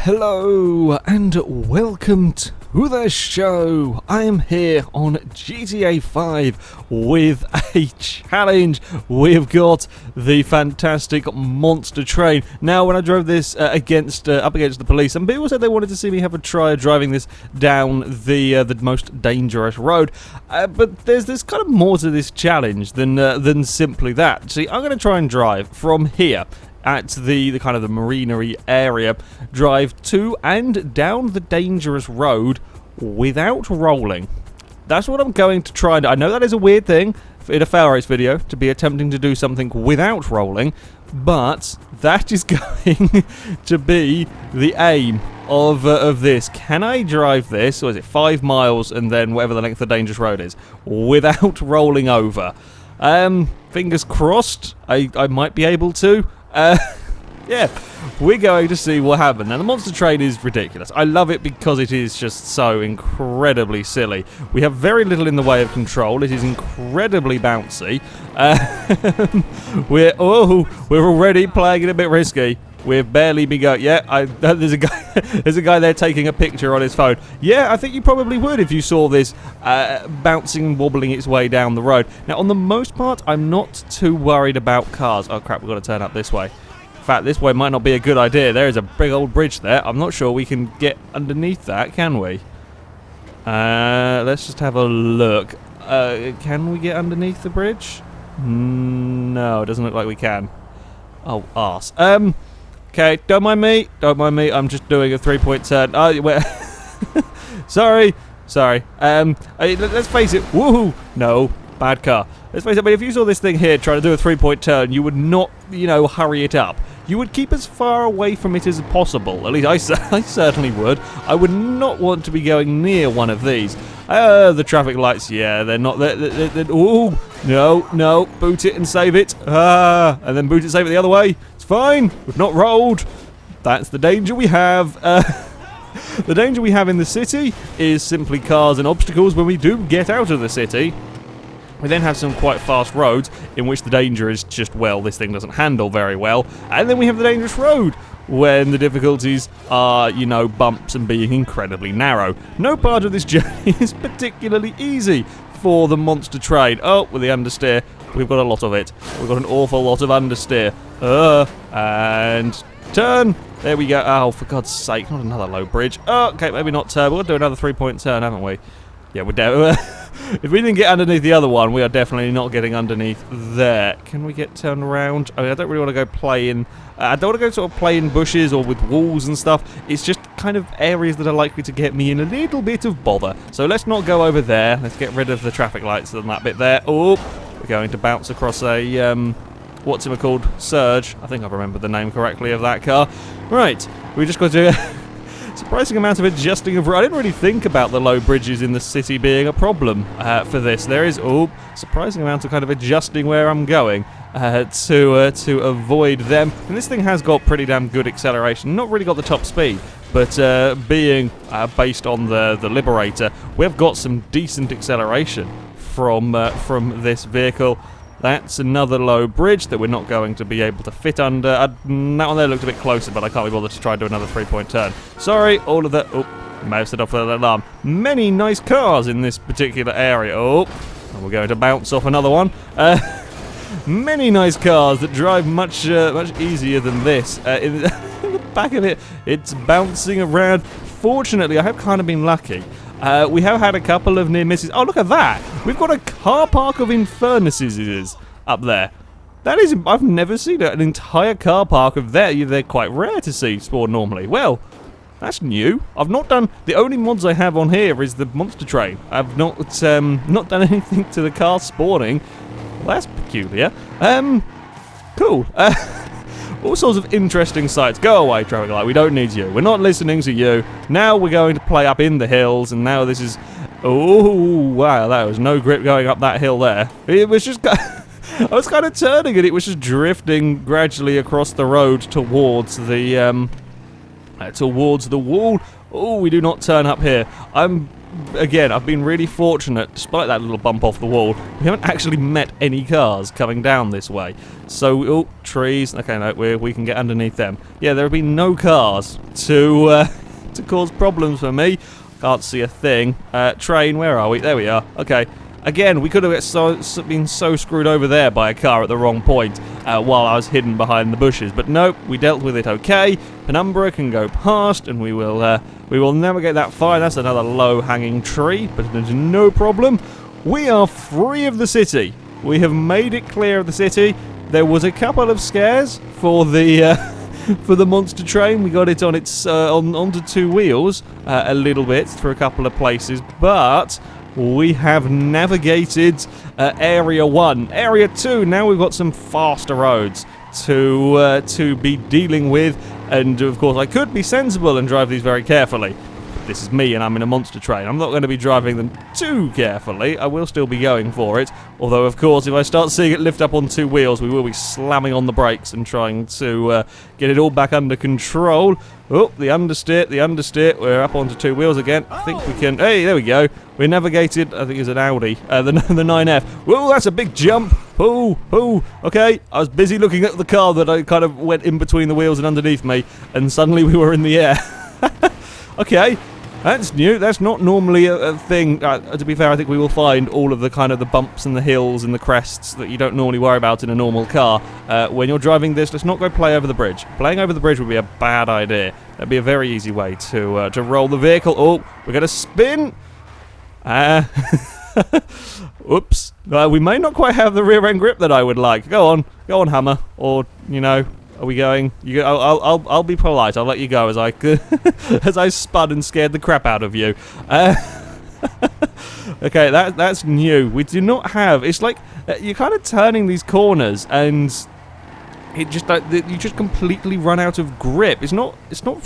Hello and welcome to the show. I am here on GTA 5 with a challenge. We've got the fantastic monster train. Now, when I drove this up against the police, some people said they wanted to see me have a try driving this down the most dangerous road. But there's kind of more to this challenge than simply that. See, I'm going to try and drive from here at the kind of the marinery area, drive to and down the dangerous road without rolling. That's what I'm going to try and do. I know that is a weird thing in a FailRace video, to be attempting to do something without rolling, but that is going to be the aim of this. Can I drive this, or is it 5 miles and then whatever the length of the dangerous road is, without rolling over? Fingers crossed, I might be able to. Yeah, we're going to see what happens. Now, the monster train is ridiculous. I love it because it is just so incredibly silly. We have very little in the way of control. It is incredibly bouncy. We're already playing it a bit risky. We've barely begun. Yeah, there's a guy there taking a picture on his phone. Yeah, I think you probably would if you saw this bouncing and wobbling its way down the road. Now, on the most part, I'm not too worried about cars. Oh crap, we've got to turn up this way. In fact, this way might not be a good idea. There is a big old bridge there. I'm not sure we can get underneath that, can we? Let's just have a look. Can we get underneath the bridge? No, it doesn't look like we can. Oh, arse. Okay, don't mind me. I'm just doing a 3-point turn. Sorry. Let's face it. Woohoo! No, bad car. Let's face it. But if you saw this thing here trying to do a 3-point turn, you would not, hurry it up. You would keep as far away from it as possible. At least I certainly would. I would not want to be going near one of these. The traffic lights, yeah, they're not. Ooh, no, boot it and save it. And then boot it, save it the other way. It's fine. We've not rolled. That's the danger we have. The danger we have in the city is simply cars and obstacles when we do get out of the city. We then have some quite fast roads in which the danger is just, well, this thing doesn't handle very well. And then we have the dangerous road when the difficulties are, bumps and being incredibly narrow. No part of this journey is particularly easy for the monster train. Oh, with the understeer, we've got a lot of it. We've got an awful lot of understeer. And turn. There we go. Oh, for God's sake, not another low bridge. Oh, okay, maybe not turn. We'll do another 3-point turn, haven't we? Yeah, we're down. If we didn't get underneath the other one, we are definitely not getting underneath there. Can we get turned around? I mean, I don't really want to go play in... I don't want to go sort of play in bushes or with walls and stuff. It's just kind of areas that are likely to get me in a little bit of bother. So let's not go over there. Let's get rid of the traffic lights and that bit there. Oh, we're going to bounce across a... what's it called? Surge. I think I remember the name correctly of that car. Right, we just got to... surprising amount of adjusting of... I didn't really think about the low bridges in the city being a problem for this. There is, surprising amount of kind of adjusting where I'm going to avoid them. And this thing has got pretty damn good acceleration. Not really got the top speed, but being based on the Liberator, we've got some decent acceleration from this vehicle. That's another low bridge that we're not going to be able to fit under. That one there looked a bit closer, but I can't be bothered to try and do another 3-point turn. Sorry, all of that... Oh, may have set off that alarm. Many nice cars in this particular area. Oh, and we're going to bounce off another one. Many nice cars that drive much easier than this. In the back of it, it's bouncing around. Fortunately, I have kind of been lucky. We have had a couple of near misses. Oh, look at that! We've got a car park of infernuses up there. That is... I've never seen an entire car park of there. They're quite rare to see spawn normally. Well, that's new. I've not done... The only mods I have on here is the monster train. I've not done anything to the car spawning. Well, that's peculiar. Cool. All sorts of interesting sights. Go away, traffic light. We don't need you. We're not listening to you. Now we're going to play up in the hills, and now this is... Oh, wow, that was no grip going up that hill there. It was just... I was kind of turning, and it was just drifting gradually across the road towards the wall. Oh, we do not turn up here. I'm again, I've been really fortunate, despite that little bump off the wall, we haven't actually met any cars coming down this way. So, oh, trees, okay, no, we can get underneath them. Yeah, there have been no cars to cause problems for me. Can't see a thing. Train, where are we? There we are. Okay. Again, we could have been so screwed over there by a car at the wrong point while I was hidden behind the bushes. But nope, we dealt with it okay. Penumbra can go past, and we will navigate that fine. That's another low-hanging tree, but there's no problem. We are free of the city. We have made it clear of the city. There was a couple of scares for the for the monster train. We got it on its onto two wheels a little bit through a couple of places, but we have navigated Area 1. Area 2, now we've got some faster roads to be dealing with, and of course I could be sensible and drive these very carefully. This is me and I'm in a monster train. I'm not going to be driving them too carefully. I will still be going for it. Although, of course, if I start seeing it lift up on two wheels, we will be slamming on the brakes and trying to get it all back under control. Oh, the understeer. We're up onto two wheels again. I think we can... Hey, there we go. We navigated, I think it's an Audi, the 9F. Whoa, that's a big jump. Oh, okay. I was busy looking at the car that I kind of went in between the wheels and underneath me, and suddenly we were in the air. Okay. That's new. That's not normally a thing. To be fair, I think we will find all of the kind of the bumps and the hills and the crests that you don't normally worry about in a normal car. When you're driving this, let's not go play over the bridge. Playing over the bridge would be a bad idea. That'd be a very easy way to roll the vehicle. Oh, we're going to spin. Oops. We may not quite have the rear end grip that I would like. Go on, Hammer. Or, you know... Are we going? I'll be polite. I'll let you go as I as I spun and scared the crap out of you. Okay, that's new. We do not have. It's like you're kind of turning these corners, and it just you just completely run out of grip. It's not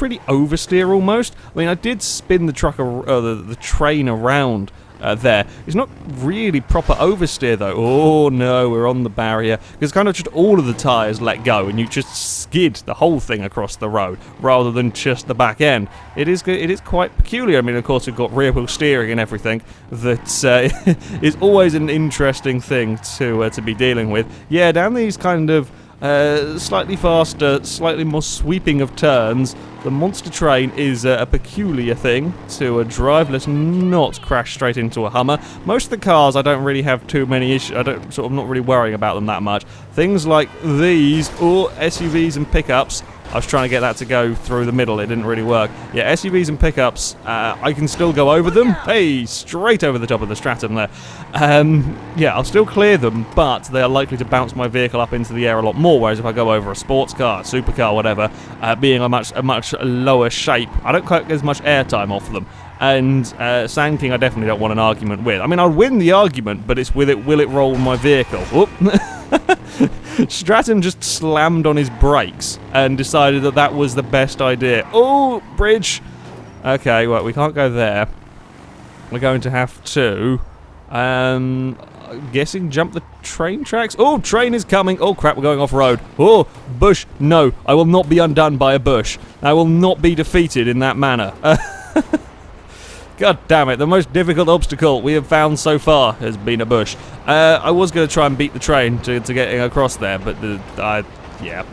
really oversteer almost. I mean, I did spin the truck the train around. There. It's not really proper oversteer though. Oh no, we're on the barrier. Because kind of just all of the tyres let go and you just skid the whole thing across the road rather than just the back end. It is quite peculiar. I mean, of course, we've got rear wheel steering and everything. That is always an interesting thing to be dealing with. Yeah, down these kind of slightly faster, slightly more sweeping of turns. The monster train is a peculiar thing to drive. Let's not crash straight into a Hummer. Most of the cars I don't really have too many issues. I'm not really worrying about them that much. Things like these, or SUVs and pickups. I was trying to get that to go through the middle. It didn't really work. Yeah, SUVs and pickups, I can still go over them. Hey, straight over the top of the stratum there. Yeah, I'll still clear them, but they are likely to bounce my vehicle up into the air a lot more, whereas if I go over a sports car, supercar, whatever, being a much lower shape, I don't quite get as much airtime off them. And Sand King I definitely don't want an argument with. I mean, I'll win the argument, but it's with it, will it roll my vehicle? Whoop. Stratum just slammed on his brakes and decided that was the best idea. Oh, bridge. Okay, well, we can't go there. We're going to have to, I'm guessing, jump the train tracks. Oh, train is coming. Oh, crap, we're going off-road. Oh, bush. No, I will not be undone by a bush. I will not be defeated in that manner. God damn it, the most difficult obstacle we have found so far has been a bush. I was going to try and beat the train to getting across there, but I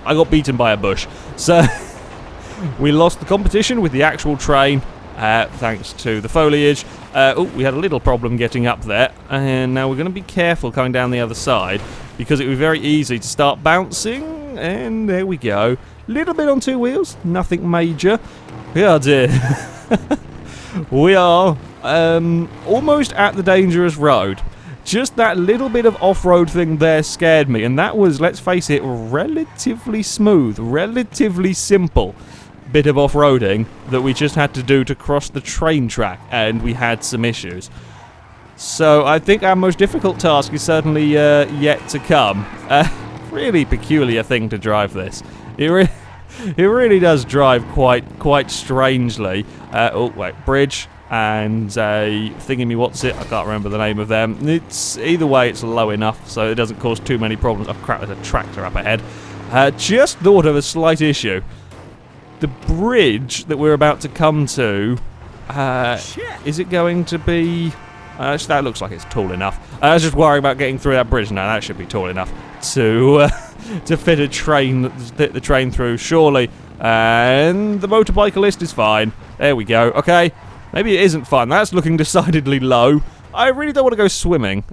got beaten by a bush. So, we lost the competition with the actual train, thanks to the foliage. Oh, we had a little problem getting up there, and now we're going to be careful coming down the other side, because it would be very easy to start bouncing, and there we go. Little bit on two wheels, nothing major. Oh dear. We are almost at the dangerous road. Just that little bit of off-road thing there scared me, and that was, let's face it, relatively smooth, relatively simple bit of off-roading that we just had to do to cross the train track, and we had some issues. So I think our most difficult task is certainly yet to come. Really peculiar thing to drive this. It really does drive quite strangely. Oh, wait, bridge and a thingy-me-what's-it. I can't remember the name of them. It's either way, it's low enough, so it doesn't cause too many problems. Oh, crap, there's a tractor up ahead. Just thought of a slight issue. The bridge that we're about to come to Is it going to be... that looks like it's tall enough. I was just worried about getting through that bridge. No, that should be tall enough to to fit a train, fit the train through, surely. And the motorbicyclist is fine. There we go. Okay, maybe it isn't fun. That's looking decidedly low. I really don't want to go swimming.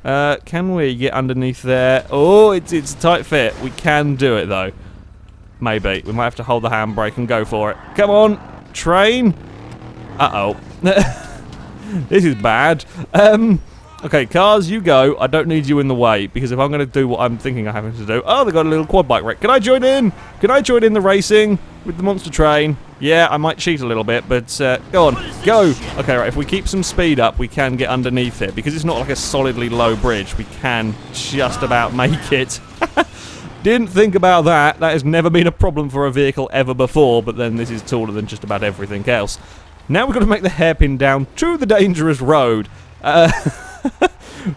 Can we get underneath there? Oh, it's a tight fit. We can do it, though. Maybe. We might have to hold the handbrake and go for it. Come on, train. Uh-oh. This is bad. Okay, cars, you go. I don't need you in the way, because if I'm going to do what I'm thinking I'm having to do... Oh, they've got a little quad bike wreck. Can I join in? Can I join in the racing with the monster train? Yeah, I might cheat a little bit, but go on. Go! Okay, right, if we keep some speed up, we can get underneath it. Because it's not like a solidly low bridge, we can just about make it. Didn't think about that. That has never been a problem for a vehicle ever before, but then this is taller than just about everything else. Now we've got to make the hairpin down to the dangerous road.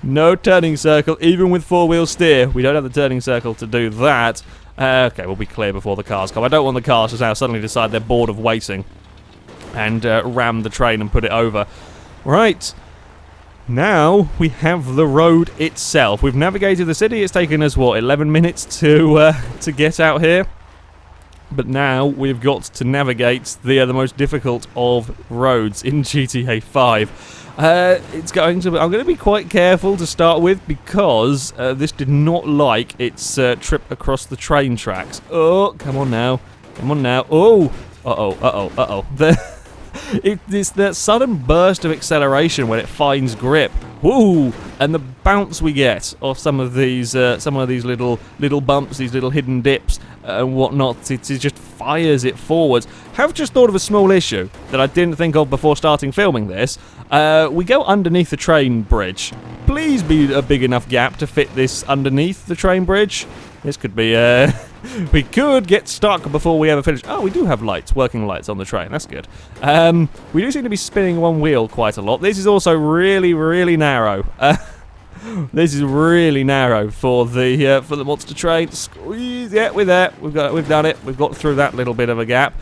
No turning circle, even with four-wheel steer. We don't have the turning circle to do that. Okay, we'll be clear before the cars come. I don't want the cars to now suddenly decide they're bored of waiting and ram the train and put it over. Right. Now we have the road itself. We've navigated the city. It's taken us, what, 11 minutes to get out here? But now we've got to navigate the most difficult of roads in GTA 5. I'm going to be quite careful to start with, because this did not like its trip across the train tracks. Oh, come on now. Come on now. Oh! Uh-oh. It's that sudden burst of acceleration when it finds grip. Woo! And the bounce we get off some of these little bumps, these little hidden dips and whatnot. It just fires it forwards. Have just thought of a small issue that I didn't think of before starting filming this. We go underneath the train bridge. Please be a big enough gap to fit this underneath the train bridge. This could be, we could get stuck before we ever finish. Oh, we do have lights, working lights on the train. That's good. We do seem to be spinning one wheel quite a lot. This is also really, really narrow. This is really narrow for the monster train. Squeeze. Yeah, we're there. We've done it. We've got through that little bit of a gap.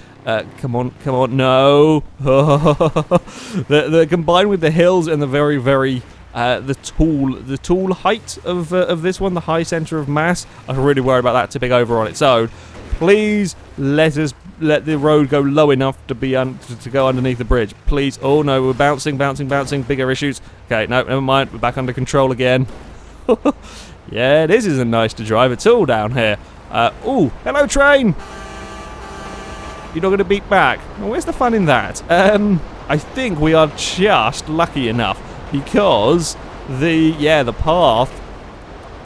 Come on, no. The combined with the hills and the very, very the tall height of this one, the high center of mass, I'm really worried about that tipping over on its own. Please let the road go low enough to be to go underneath the bridge. Please. Oh no, we're bouncing. Bigger issues. Okay, no, never mind. We're back under control again. Yeah, this isn't nice to drive at all down here. Ooh, hello train. You're not going to beat back. Well, where's the fun in that? I think we are just lucky enough, because the path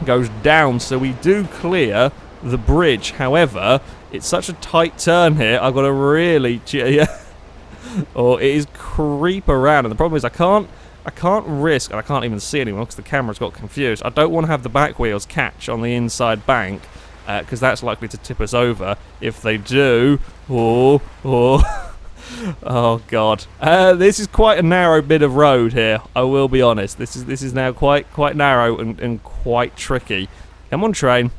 goes down, so we do clear the bridge. However, it's such a tight turn here, I've got to really or it is creep around, and the problem is I can't risk, and I can't even see anyone because the camera's got confused. I don't want to have the back wheels catch on the inside bank, because that's likely to tip us over. If they do, oh god, this is quite a narrow bit of road here. I will be honest. This is now quite narrow and quite tricky. Come on, train.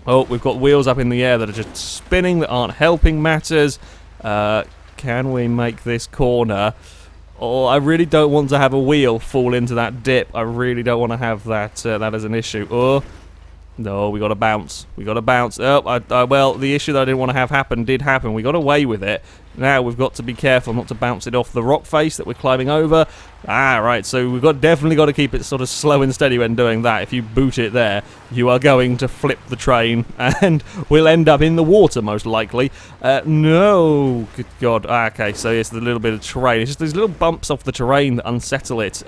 Oh, we've got wheels up in the air that are just spinning, that aren't helping matters. Can we make this corner? Oh, I really don't want to have a wheel fall into that dip. I really don't want to have that as an issue. Oh. No, we got to bounce. Oh, well, the issue that I didn't want to have happen did happen. We got away with it. Now we've got to be careful not to bounce it off the rock face that we're climbing over. Ah, right, so we've definitely got to keep it sort of slow and steady when doing that. If you boot it there, you are going to flip the train, and we'll end up in the water, most likely. No, good God. Okay, so it's the little bit of terrain. It's just these little bumps off the terrain that unsettle it.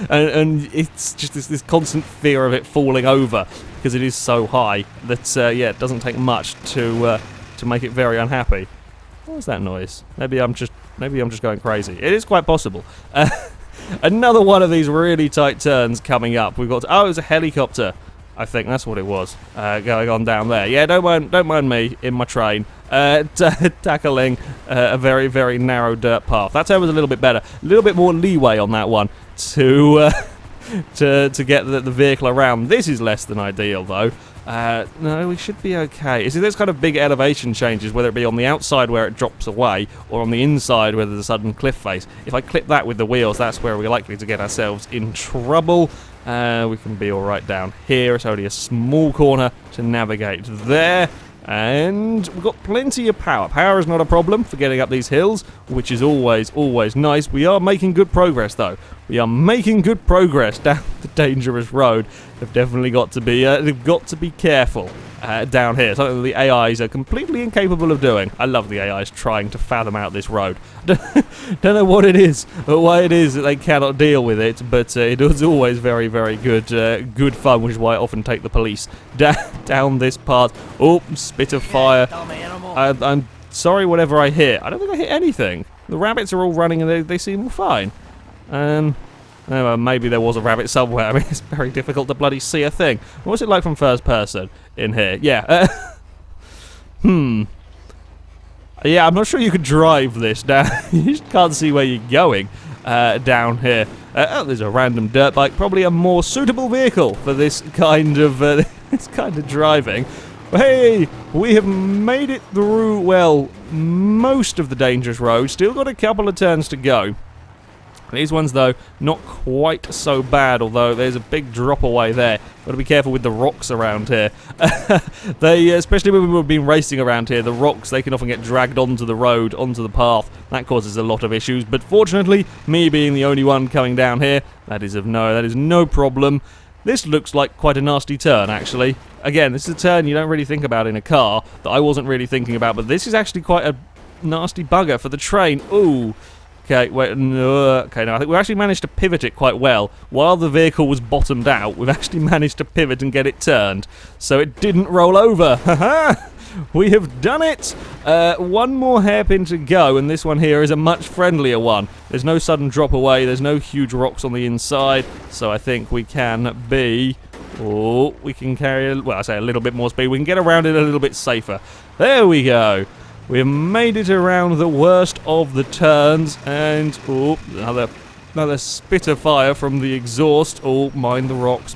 and it's just this constant fear of it falling over, because it is so high that, yeah, it doesn't take much to make it very unhappy. What was that noise? Maybe I'm just going crazy. It is quite possible. Another one of these really tight turns coming up. We've got it was a helicopter. I think that's what it was. Going on down there. Yeah, don't mind me in my train tackling a very, very narrow dirt path. That turn was a little bit better. A little bit more leeway on that one to get the vehicle around. This is less than ideal though. No, we should be okay. You see, there's kind of big elevation changes, whether it be on the outside where it drops away, or on the inside where there's a sudden cliff face. If I clip that with the wheels, that's where we're likely to get ourselves in trouble. We can be alright down here. It's only a small corner to navigate there. And we've got plenty of power. Power is not a problem for getting up these hills, which is always, always nice. We are making good progress, though. We are making good progress down the dangerous road. They've definitely got to be careful down here. Something that the AIs are completely incapable of doing. I love the AIs trying to fathom out this road. Don't know what it is, or why it is that they cannot deal with it, but it is always very, very good fun, which is why I often take the police down this path. Oh, spit of fire. I'm sorry whatever I hit. I don't think I hit anything. The rabbits are all running and they seem all fine. Well, maybe there was a rabbit somewhere. I mean, it's very difficult to bloody see a thing. What's it like from first person in here? Yeah. Yeah, I'm not sure you could drive this down. You just can't see where you're going down here. Oh, there's a random dirt bike. Probably a more suitable vehicle for this kind of driving. Hey, we have made it through, well, most of the dangerous road. Still got a couple of turns to go. These ones, though, not quite so bad, although there's a big drop away there. Got to be careful with the rocks around here. Especially when we've been racing around here, the rocks, they can often get dragged onto the road, onto the path. That causes a lot of issues, but fortunately, me being the only one coming down here, that is no problem. This looks like quite a nasty turn, actually. Again, this is a turn you don't really think about in a car, that I wasn't really thinking about, but this is actually quite a nasty bugger for the train. Ooh. Okay, wait, no, okay, no, I think we actually managed to pivot it quite well. While the vehicle was bottomed out, we've actually managed to pivot and get it turned. So it didn't roll over. Haha! We have done it! One more hairpin to go, and this one here is a much friendlier one. There's no sudden drop away, there's no huge rocks on the inside, so I think we can be... Oh, we can carry, well, I say a little bit more speed. We can get around it a little bit safer. There we go. We've made it around the worst of the turns, and oh, another spit of fire from the exhaust. Oh, mind the rocks,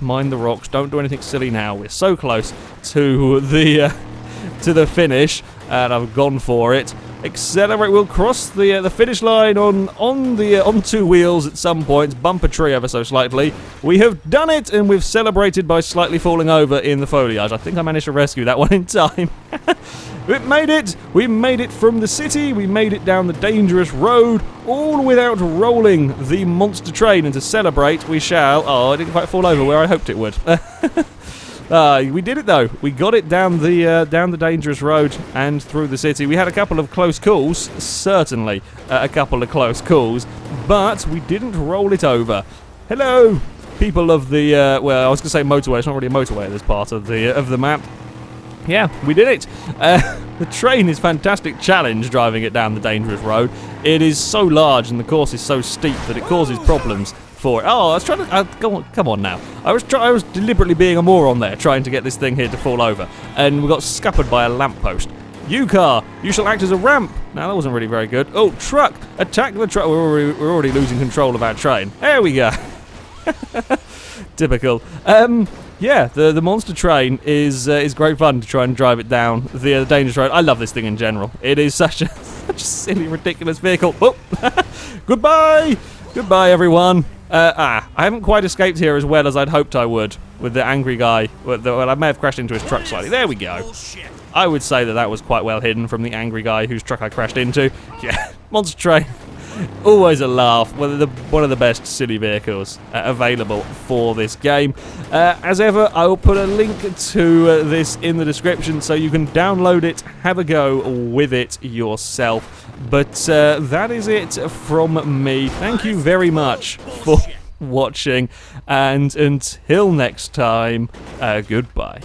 don't do anything silly now. We're so close to the finish, and I've gone for it. Accelerate, we'll cross the finish line on two wheels at some point, bump a tree ever so slightly. We have done it, and we've celebrated by slightly falling over in the foliage. I think I managed to rescue that one in time. We made it! We made it from the city, we made it down the dangerous road, all without rolling the monster train, and to celebrate we shall... Oh, it didn't quite fall over where I hoped it would. We did it though. We got it down the dangerous road and through the city. We had a couple of close calls, certainly a couple of close calls, but we didn't roll it over. Hello, people of the, well, I was going to say motorway. It's not really a motorway at this part of the map. Yeah, we did it. The train is a fantastic challenge driving it down the dangerous road. It is so large and the course is so steep that it causes problems for it. Oh, I was trying to... come on now. I was deliberately being a moron there, trying to get this thing here to fall over. And we got scuppered by a lamppost. You car, you shall act as a ramp. Now, that wasn't really very good. Oh, truck, attack the truck. We're already losing control of our train. There we go. Typical. Yeah, the monster train is great fun to try and drive it down the dangerous road. I love this thing in general. It is such a silly, ridiculous vehicle. Oh, goodbye, everyone. I haven't quite escaped here as well as I'd hoped I would with the angry guy. Well, I may have crashed into his truck slightly. There we go. I would say that was quite well hidden from the angry guy whose truck I crashed into. Yeah, monster train. Always a laugh. One of the best silly vehicles available for this game. As ever, I will put a link to this in the description so you can download it, have a go with it yourself. But that is it from me. Thank you very much for watching, and until next time, goodbye.